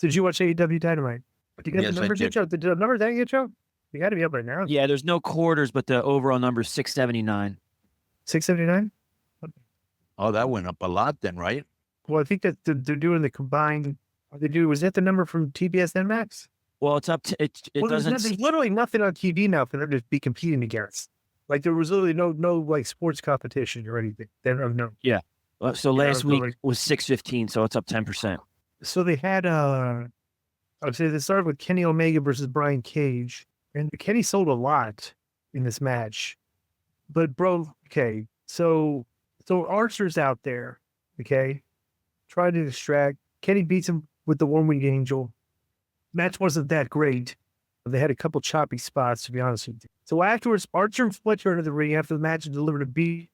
Did you watch AEW Dynamite? Do you get Yes, the I numbers did. yet, Joe? Did the numbers that yet, Joe? You got to be up right now. Yeah, there's no quarters, but the overall number is 679. 679. Oh, that went up a lot then, right? Well, I think that they're doing the combined. Was that the number from TBS and Max? Well, it's up to it. It Well, doesn't. there's literally nothing on TV now for them to be competing against. Like there was literally no like sports competition or anything. No. Yeah. So Yeah, last so week like- was 615, so it's up 10%. So they had I would say they started with Kenny Omega versus Brian Cage, and Kenny sold a lot in this match. But bro, okay, so Archer's out there, okay, trying to distract. Kenny beats him with the One Winged Angel. Match wasn't that great. They had a couple choppy spots, to be honest with you. So afterwards, Archer and Fletcher into the ring after the match and delivered a beat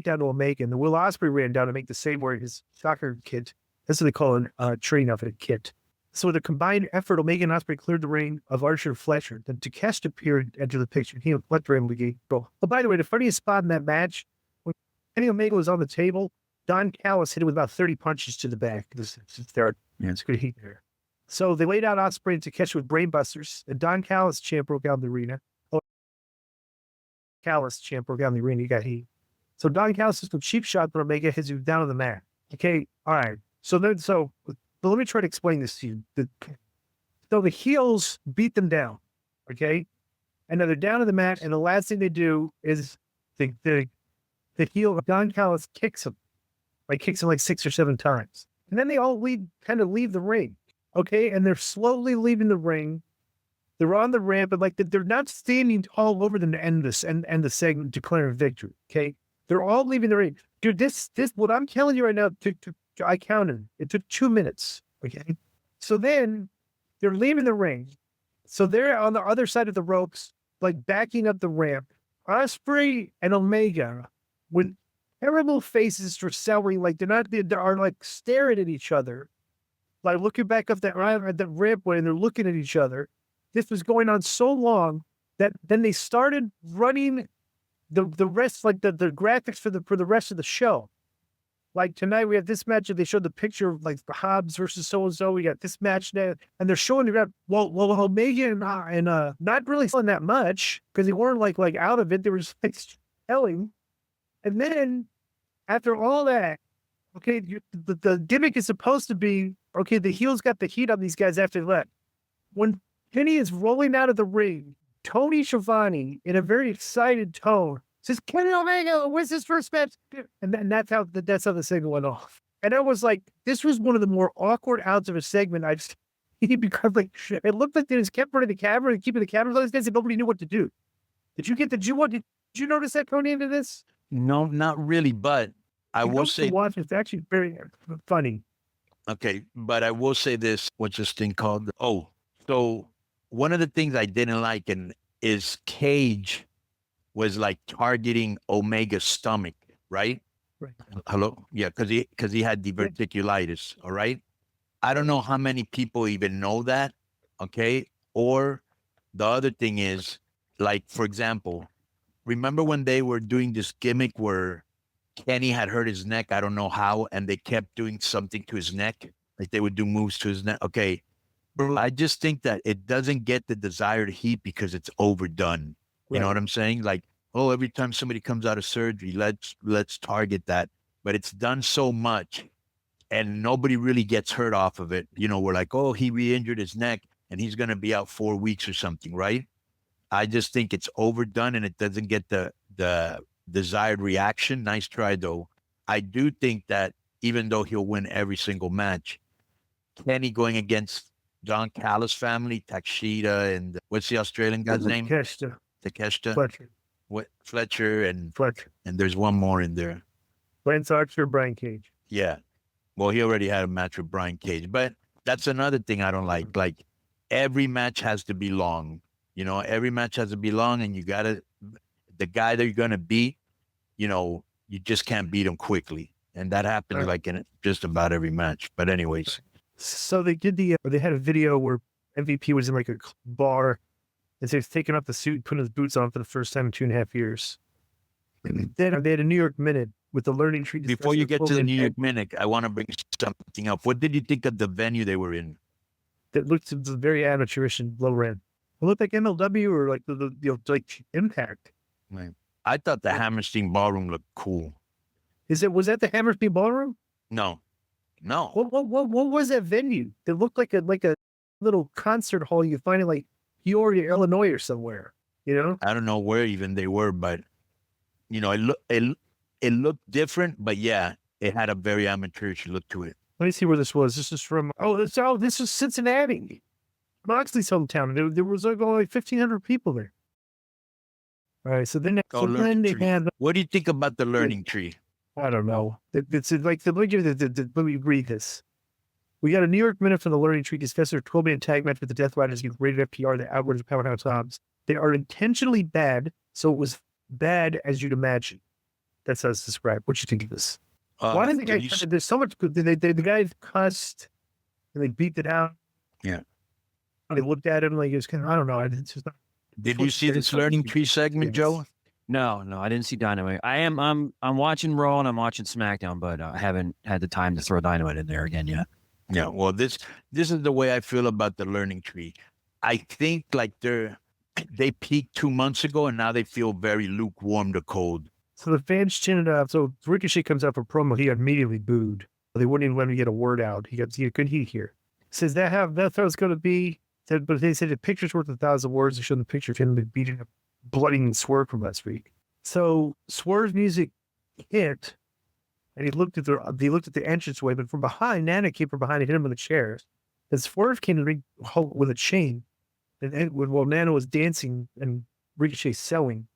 down to Omega, and the Will Ospreay ran down to make the save where his soccer kit. That's what they call a training outfit kit. So with a combined effort, Omega and Ospreay cleared the ring of Archer and Fletcher. Then Takeshita appeared, entered the picture. He and Fletcher able to get control. But by the way, the funniest spot in that match, when Kenny Omega was on the table, Don Callis hit it with about 30 punches to the back. It's good heat there. So they laid out Ospreay and Takeshita with brainbusters. And Don Callis champ broke out in the arena. Callis champ broke out in the arena. He got heat. So Don Callis took a cheap shot, but Omega hits him down on the mat. Okay, all right. But let me try to explain this to you. So the heels beat them down, okay? And now they're down on the mat, and the last thing they do is the heel, Don Callis kicks him like 6 or 7 times. And then they all kind of leave the ring, okay? And they're slowly leaving the ring. They're on the ramp, but like they're not standing all over the end of the segment declaring victory, okay? They're all leaving the ring. Dude, this, what I'm telling you right now, I counted. It took 2 minutes, okay? So then they're leaving the ring. So they're on the other side of the ropes, like backing up the ramp. Ospreay and Omega, with terrible faces for celery, like they are like staring at each other, like looking back up the rampway, and they're looking at each other. This was going on so long that then they started running the rest, like the graphics for the rest of the show. Like tonight we have this match, and they showed the picture of like the Hobbs versus so-and-so. We got this match now, and they're showing the well, Omega and not really selling that much because they weren't like out of it. They were just like selling. And then after all that, okay, the gimmick is supposed to be, okay, the heels got the heat on these guys after they left. When Kenny is rolling out of the ring, Tony Schiavone, in a very excited tone, says, Kenny Omega wins his first match. And that's how the segment went off. And I was like, this was one of the more awkward outs of a segment I've seen because like it looked like they just kept running the camera and keeping the cameras on these guys and nobody knew what to do. Did you notice that going into this? No, not really, but I will say, watch. It's actually very funny. okay, but I will say this, what's this thing called? Oh, so one of the things I didn't like is Cage was like targeting Omega's stomach, right? Right. Hello? Yeah, because he had diverticulitis, all right? I don't know how many people even know that, okay? Or the other thing is, like, for example, remember when they were doing this gimmick where Kenny had hurt his neck, I don't know how, and they kept doing something to his neck? Like they would do moves to his neck. Okay. I just think that it doesn't get the desired heat because it's overdone. You know what I'm saying? Like, oh, every time somebody comes out of surgery, let's target that. But it's done so much and nobody really gets hurt off of it. You know, we're like, oh, he re-injured his neck and he's going to be out 4 weeks or something, right? I just think it's overdone and it doesn't get the desired reaction. Nice try, though. I do think that even though he'll win every single match, Kenny going against Don Callis family, Takeshita, and what's the Australian guy's name? Takeshita. Fletcher. Fletcher and Fletcher. And there's one more in there. Lance Archer, Brian Cage. Yeah. Well, he already had a match with Brian Cage, but that's another thing I don't like. Like every match has to be long. You know, every match has to be long, and the guy that you're gonna beat, you know, you just can't beat him quickly, and that happens like in just about every match. But anyways. So they did they had a video where MVP was in like a bar and so he's taking off the suit, putting his boots on for the first time in 2.5 years. And then they had a New York Minute with the learning tree. Before you get to the New York Minute, I want to bring something up. What did you think of the venue they were in? that looked very amateurish and low rent. It looked like MLW or like like Impact. Right. I thought the Hammerstein Ballroom looked cool. Was that the Hammerstein Ballroom? No. What was that venue? It looked like a little concert hall you find in like Peoria, Illinois, or somewhere. You know? I don't know where even they were, but it looked different. But yeah, it had a very amateurish look to it. Let me see where this was. This is from this is Cincinnati, Moxley's hometown. There was like only 1,500 people there. All right, so then they had. What do you think about the learning tree? I don't know. It's like let me read this. We got a New York Minute from the Learning Tree discussing their 12-man tag match with the Death Riders against Rated FPR, the Outwards Powerhouse Hobbs. They are intentionally bad, so it was bad as you'd imagine. That's how it's described. What do you think of this? Why did the guy? There's so much. The guy cussed and they beat it out. Yeah. They looked at him like it was kind of. I don't know. It's just not, Did you see this learning tree segment, Joe? No, I didn't see Dynamite. I'm watching Raw and I'm watching SmackDown, but I haven't had the time to throw Dynamite in there again yet. Yeah. Well, this is the way I feel about the learning tree. I think like they peaked 2 months ago and now they feel very lukewarm to cold. So the fans chinning up. So Ricochet comes out for promo. He got immediately booed. They wouldn't even let him get a word out. He couldn't here. Says that's how it's going to be. But they said the picture's worth 1,000 words. They showed the picture of him beating up, bloody and Swerve from last week. So Swerve's music hit, and he looked at the entranceway, but from behind, Nana came from behind and hit him with a chair. And Swerve came to the ring with a chain, and while Nana was dancing and Ricochet selling,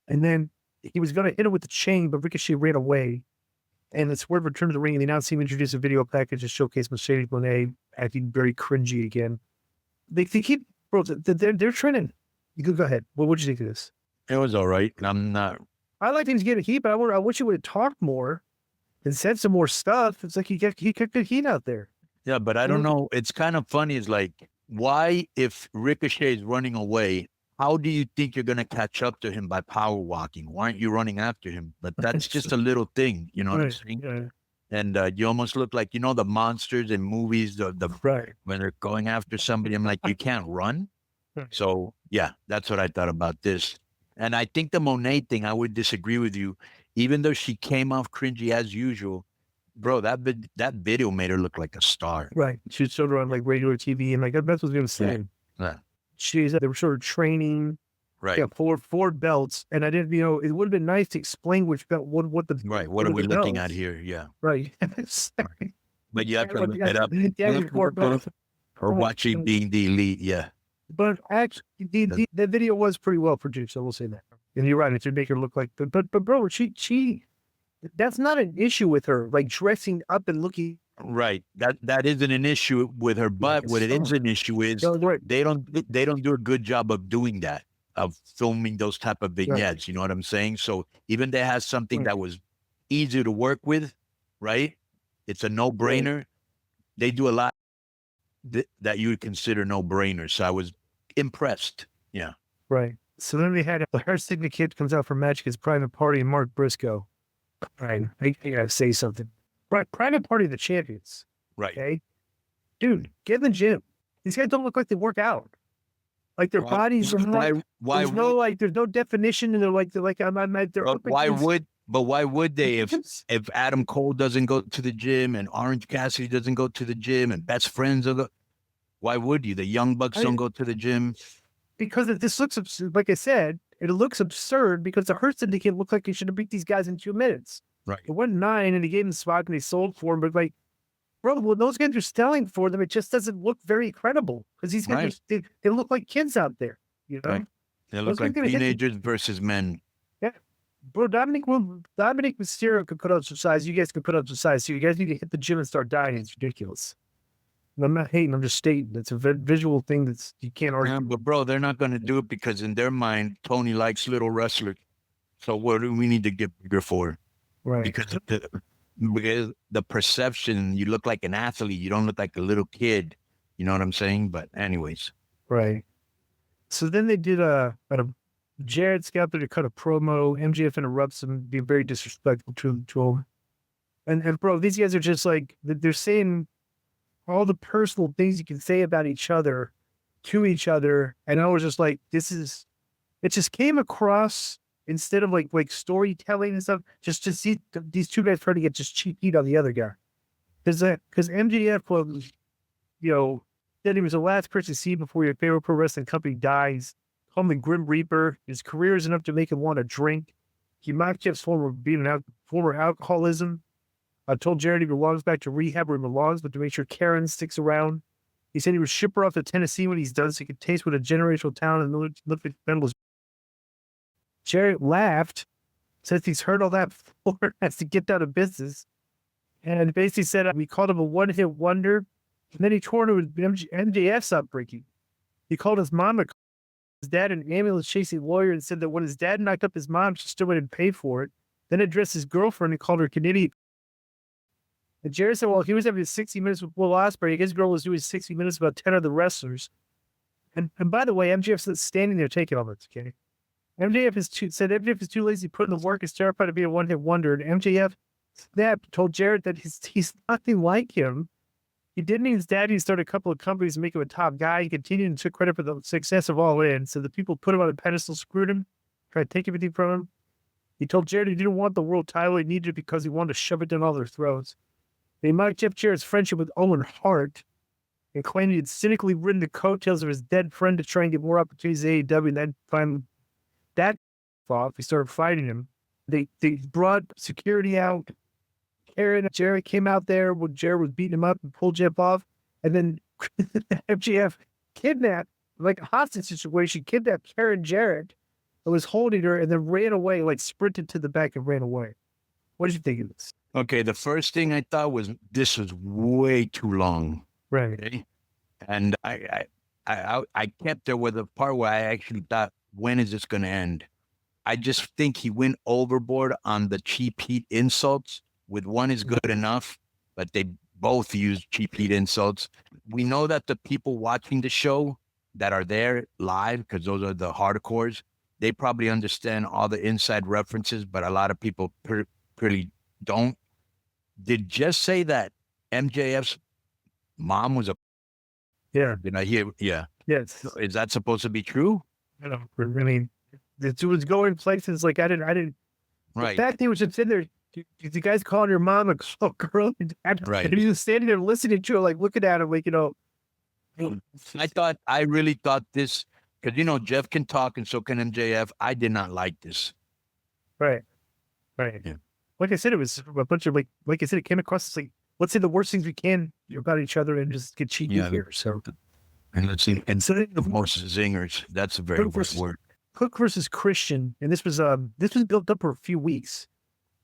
and then he was going to hit him with the chain, but Ricochet ran away. And the Swerve returned to the ring, and they announced him introduced a video package to showcase Mercedes Moné acting very cringy again. They keep, bro, they're trying to. You could go ahead. What would you think of this? It was all right. I'm not. I like him to get a heat, but I wish he would have talked more and said some more stuff. It's like he kicked the heat out there. Yeah, but I don't know. It's kind of funny. It's like, why, if Ricochet is running away, how do you think you're going to catch up to him by power walking? Why aren't you running after him? But that's just a little thing, you know what I'm saying? Yeah. And you almost look like, the monsters in movies, Right. when they're going after somebody. I'm like, you can't run. So yeah, that's what I thought about this. And I think the Monet thing, I would disagree with you. Even though she came off cringy as usual, bro, that video made her look like a star. Right. She showed her on like regular TV, and like that's what I was going to say. Yeah. They were sort of training. Right. Yeah, four belts, and I didn't. It would have been nice to explain which belt. What the right? What are we looking at here? Yeah. Right. But you have to look it up. Yeah, 4 belts. Or watching being the elite. Yeah. But actually, the video was pretty well produced. I will say that. And you're right. It should make her look like. But bro, she. That's not an issue with her. Like dressing up and looking. Right. That isn't an issue with her. But what it is an issue is they don't do a good job of doing that. Of filming those type of vignettes, you know what I'm saying? So even they have something that was easier to work with, right? It's a no-brainer. Right. They do a lot that you would consider no-brainers. So I was impressed. Yeah. Right. So then we had her syndicate comes out for match against Private Party and Mark Briscoe. Right. I gotta say something. Right. Private Party, the champions. Right. Okay. Dude, get in the gym. These guys don't look like they work out. Like their bodies are there's no definition, and why would they if Adam Cole doesn't go to the gym and Orange Cassidy doesn't go to the gym and best friends why would you? The Young Bucks don't go to the gym? Because this looks absurd. Like I said, it looks absurd because the Hurt Syndicate looked like they should have beat these guys in 2 minutes. Right. It went 9 and they gave them the spot and they sold for them, but like, bro, when those guys are selling for them, it just doesn't look very credible because these guys, they look like kids out there, you know? Right. They look like teenagers versus men. Yeah. Bro, Dominic Mysterio could put up some size. You guys could put up some size. So you guys need to hit the gym and start dying. It's ridiculous. And I'm not hating. I'm just stating. It's a visual thing you can't argue. Yeah, but bro, they're not going to do it because in their mind, Tony likes little wrestlers. So what do we need to get bigger for? Right. Because the perception, you look like an athlete, you don't look like a little kid. You know what I'm saying? But anyways. Right. So then they did Jarrett's got there to cut a promo. MJF interrupts him, being very disrespectful to him. And bro, these guys are just like, they're saying all the personal things you can say about each other to each other. And I was just like, it just came across instead of like storytelling and stuff, just to see these two guys trying to get just cheap heat on the other guy. Because MJF was, then he was the last person to see before your favorite pro wrestling company dies. Call him the Grim Reaper. His career is enough to make him want to drink. He mocked Jeff's former alcoholism. I told Jarrett he belongs back to rehab where he belongs, but to make sure Karen sticks around. He said he would ship her off to Tennessee when he's done so he could taste what a generational talent and Olympic medalist. Jarrett laughed, says he's heard all that before, has to get out of business. And basically said we called him a one-hit wonder. And then he tore into MJF's upbringing. He called his mom his dad an ambulance-chasing lawyer and said that when his dad knocked up his mom, she still wouldn't pay for it. Then addressed his girlfriend and called her Canadian. And Jarrett said, well, he was having 60 minutes with Will Ospreay. His girl was doing 60 minutes with about 10 other wrestlers. And by the way, MJF's standing there taking all this, okay? MJF is too lazy to put in the work, is terrified to be a one-hit wonder. And MJF told Jarrett that he's nothing like him. He didn't need his daddy to start a couple of companies and make him a top guy. He continued and took credit for the success of All In. So the people put him on a pedestal, screwed him, tried to take everything from him. He told Jarrett he didn't want the world title. He needed it because he wanted to shove it down all their throats. They mocked Jeff Jarrett's friendship with Owen Hart and claimed he had cynically ridden the coattails of his dead friend to try and get more opportunities at AEW. And then finally, that off, he started fighting him. They brought security out. Aaron and Jarrett came out there when Jarrett was beating him up and pulled Jeff off. And then MJF kidnapped, like a hostage situation, kidnapped Karen Jarrett and was holding her and then ran away, like sprinted to the back and ran away. What did you think of this? Okay, the first thing I thought was this was way too long. Right. Okay? And I kept there with the part where I actually thought, when is this going to end? I just think he went overboard on the cheap heat insults. With one is good enough, but they both use cheap heat insults. We know that the people watching the show that are there live, because those are the hardcores, they probably understand all the inside references, but a lot of people pretty don't. Did Jeff say that MJF's mom was a... Yeah. Did I hear? Yeah. Yes. Is that supposed to be true? I don't know. I mean, it was going places like I didn't. Right. The fact he was just sitting there, the guy's calling your mom a girl, Right. and he was standing there listening to her, like looking at him, like, I really thought this, because, Jeff can talk and so can MJF. I did not like this. Right. Yeah. Like I said, it was a bunch of like I said, it came across as like, let's say the worst things we can about each other and just get cheeky here. So, and let's see, and so the most zingers. That's a very good word. Hook versus Christian, and this was built up for a few weeks,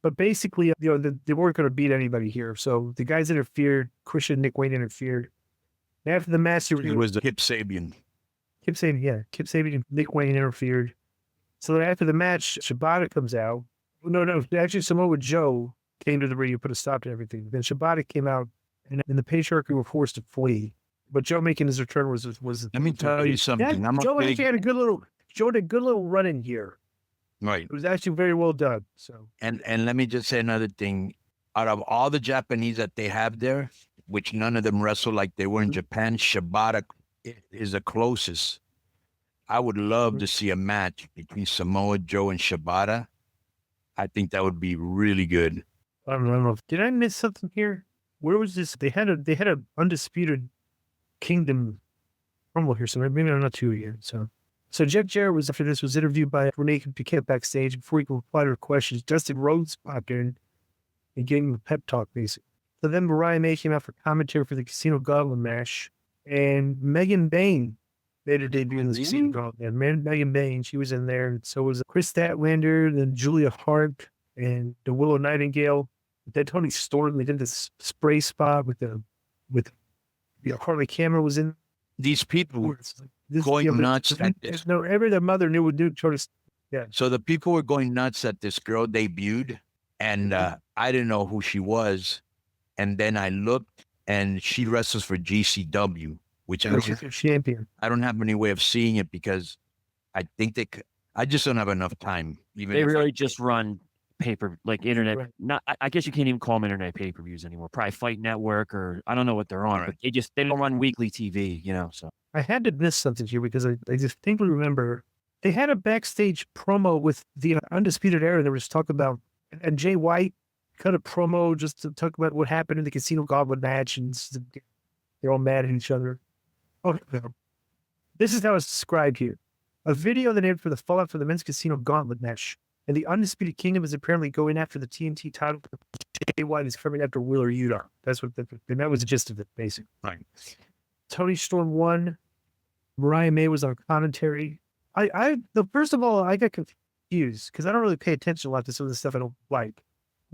but basically, they weren't going to beat anybody here. So the guys interfered. Christian, Nick Wayne interfered. And after the match, it was the Kip Sabian. Kip Sabian and Nick Wayne interfered. So then after the match, Shibata comes out. No, actually Samoa Joe came to the ring and put a stop to everything. Then Shibata came out, and the patriarchy were forced to flee. But Joe making his return was. Let me tell you something. Yeah, Joe actually had a good little run in here. Right. It was actually very well done. So and let me just say another thing. Out of all the Japanese that they have there, which none of them wrestle like they were in Japan, Shibata is the closest. I would love to see a match between Samoa Joe and Shibata. I think that would be really good. I don't know. Did I miss something here? Where was this? They had a undisputed Kingdom Rumble here, so maybe I'm not too yet. So Jeff Jarrett was interviewed by Renee Paquette backstage. Before he could reply to her questions, Dustin Rhodes popped in and gave him a pep talk, basically. So then Mariah May came out for commentary for the Casino Gauntlet match, and Megan Bain made her debut in the Casino Gauntlet. And Megan Bain, she was in there, and so was Chris Statlander, then Julia Hart, and the Willow Nightingale. Then Tony Storm, they did this spray spot with Harley Cameron was in. These people were going nuts at this. No, every their mother knew would do Tony. Yeah. So the people were going nuts that this girl debuted, and I didn't know who she was. And then I looked, and she wrestles for GCW, which She's a champion. I don't have any way of seeing it because I think I just don't have enough time. They really just run internet. Right. Not, I guess you can't even call them internet pay-per-views anymore. Probably Fight Network, or I don't know what they're on, Right. but they don't run weekly TV, So I had to miss something here because I distinctly remember they had a backstage promo with the Undisputed Era. There was talk about, and Jay White cut a promo just to talk about what happened in the Casino Gauntlet match, and they're all mad at each other. Oh, this is how it's described here. A video that aired for the fallout for the men's Casino Gauntlet match, and the Undisputed Kingdom is apparently going after the TNT title. Jay White is coming after Wheeler Yuta. That's what and that was the gist of it, basically. Right. Tony Storm won. Mariah May was on commentary. First of all, I got confused because I don't really pay attention a lot to some of the stuff I don't like.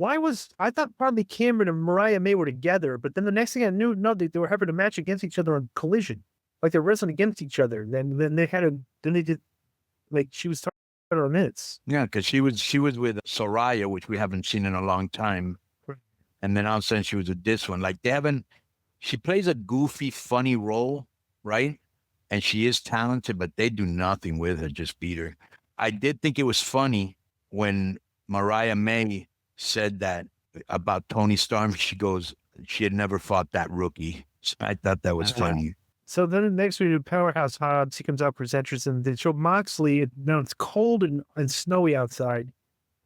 I thought probably Cameron and Mariah May were together, but then the next thing I knew, no, they were having a match against each other on Collision. Like they're wrestling against each other. Then they did, like she was talking about her minutes. Yeah, because she was with Soraya, which we haven't seen in a long time. Right. And then all of a sudden she was with this one. Like she plays a goofy, funny role, right? And she is talented, but they do nothing with her, just beat her. I did think it was funny when Mariah May said that about Tony Storm. She goes, she had never fought that rookie. So I thought that was funny. So then next we do Powerhouse Hobbs. He comes out, presents entrance, and they show Moxley. Now it's cold and snowy outside.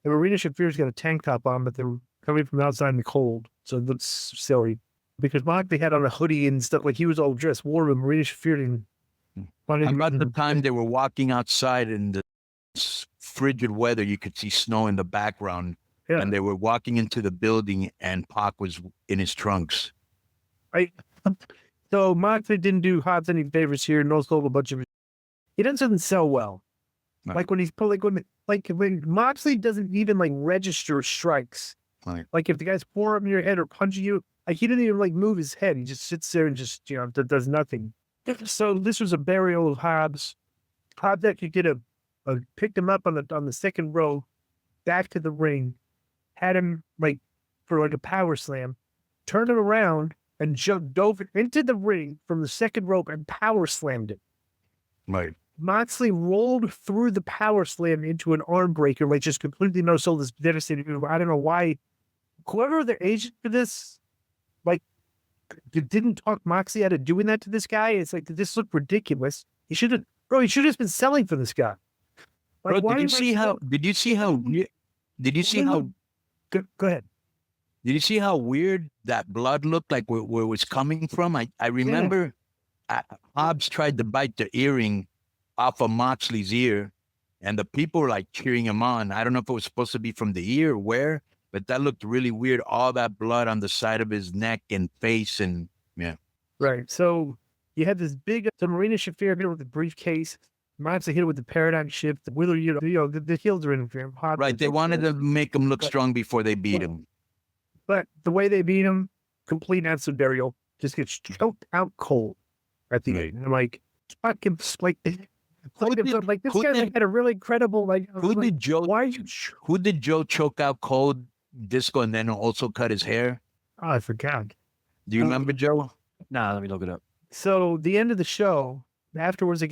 And Marina Shafir's got a tank top on, but they're coming from outside in the cold. So it looks silly. Because Moxley had on a hoodie and stuff, like he was all dressed warm, and Marina Shafir didn't. About the time they were walking outside in the frigid weather, you could see snow in the background. Yeah. And they were walking into the building, and Pac was in his trunks. Right. So Moxley didn't do Hobbs any favors here. No sold a bunch of. He doesn't sell well. Right. Like when he's when Moxley doesn't even like register strikes. Right. Like if the guy's pouring in your head or punching you, like he didn't even like move his head. He just sits there and just does nothing. So this was a burial of Hobbs. Hobbs actually picked him up on the second row, back to the ring, had him like for like a power slam, turned him around and dove into the ring from the second rope and power slammed it. Right. Moxley rolled through the power slam into an arm breaker, like just completely no sold this devastating move. I don't know why. Whoever the agent for this, like, didn't talk Moxley out of doing that to this guy. It's like, this looked ridiculous. He should have just been selling for this guy. Like, Bro, did you see how? Go ahead. Did you see how weird that blood looked like where it was coming from? I remember Hobbs tried to bite the earring off of Moxley's ear, and the people were like cheering him on. I don't know if it was supposed to be from the ear or where, but that looked really weird. All that blood on the side of his neck and face, and yeah. Right. So you had this big, Marina Shafir hit her with the briefcase. Moxley hit it with the paradigm shift. The Wheeler, the heels are in for him. Right. They wanted to make him look strong before they beat him. But the way they beat him, complete and absolute burial, just gets choked out cold at the end. And I'm like, fucking like this guy had a really incredible Who did Joe choke out cold, Disco, and then also cut his hair? Oh, I forgot. Do you remember Joe? Nah, let me look it up. So the end of the show, afterwards they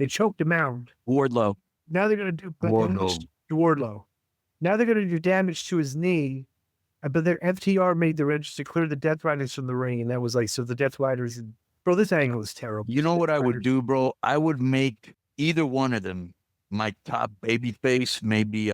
choked him out. Wardlow. Now they're gonna do Wardlow. Now they're going to do damage to his knee, but their FTR made the edge to clear the Death Riders from the ring, and that was like, so the Death Riders, bro, this angle is terrible. You know what I would do, bro? I would make either one of them my top babyface, maybe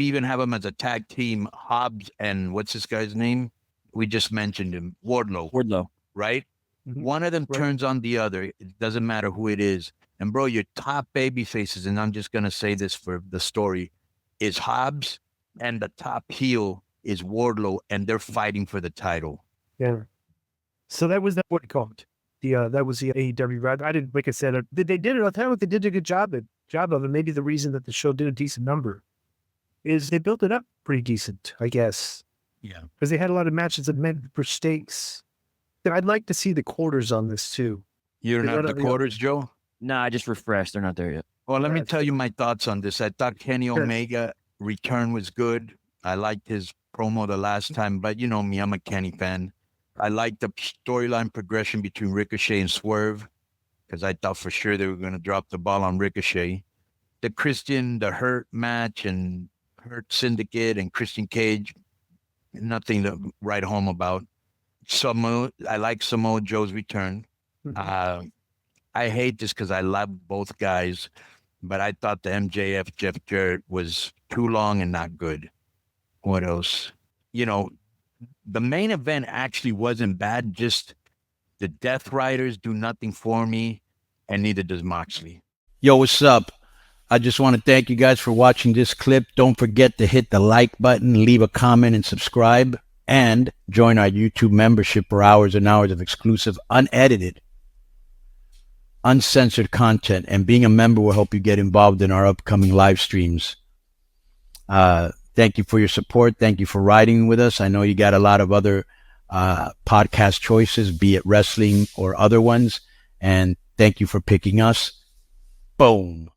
even have them as a tag team, Hobbs and what's this guy's name? We just mentioned him, Wardlow. Right? Mm-hmm. One of them turns on the other. It doesn't matter who it is. And bro, your top babyfaces, and I'm just going to say this for the story, is Hobbs, and the top heel is Wardlow, and they're fighting for the title. Yeah. So that was what it called. That was the AEW, right? I didn't, like I said, they did it. I'll tell you what, they did a good job of it. Maybe the reason that the show did a decent number is they built it up pretty decent, I guess. Yeah. Because they had a lot of matches that meant for stakes. I'd like to see the quarters on this too. You don't have the quarters, Joe? Nah, I just refreshed. They're not there yet. Well, let me tell you my thoughts on this. I thought Kenny Omega return was good. I liked his promo the last time, but you know me, I'm a Kenny fan. I liked the storyline progression between Ricochet and Swerve, because I thought for sure they were going to drop the ball on Ricochet. The Hurt match and Hurt Syndicate and Christian Cage. Nothing to write home about. I like Samoa Joe's return. I hate this because I love both guys, but I thought the MJF Jeff Jarrett was too long and not good. What else? You know, the main event actually wasn't bad. Just the Death Riders do nothing for me, and neither does Moxley. Yo, what's up? I just want to thank you guys for watching this clip. Don't forget to hit the like button, leave a comment, and subscribe. And join our YouTube membership for hours and hours of exclusive, unedited, uncensored content. And being a member will help you get involved in our upcoming live streams. Thank you for your support. Thank you for riding with us. I know you got a lot of other podcast choices, be it wrestling or other ones. And thank you for picking us. Boom.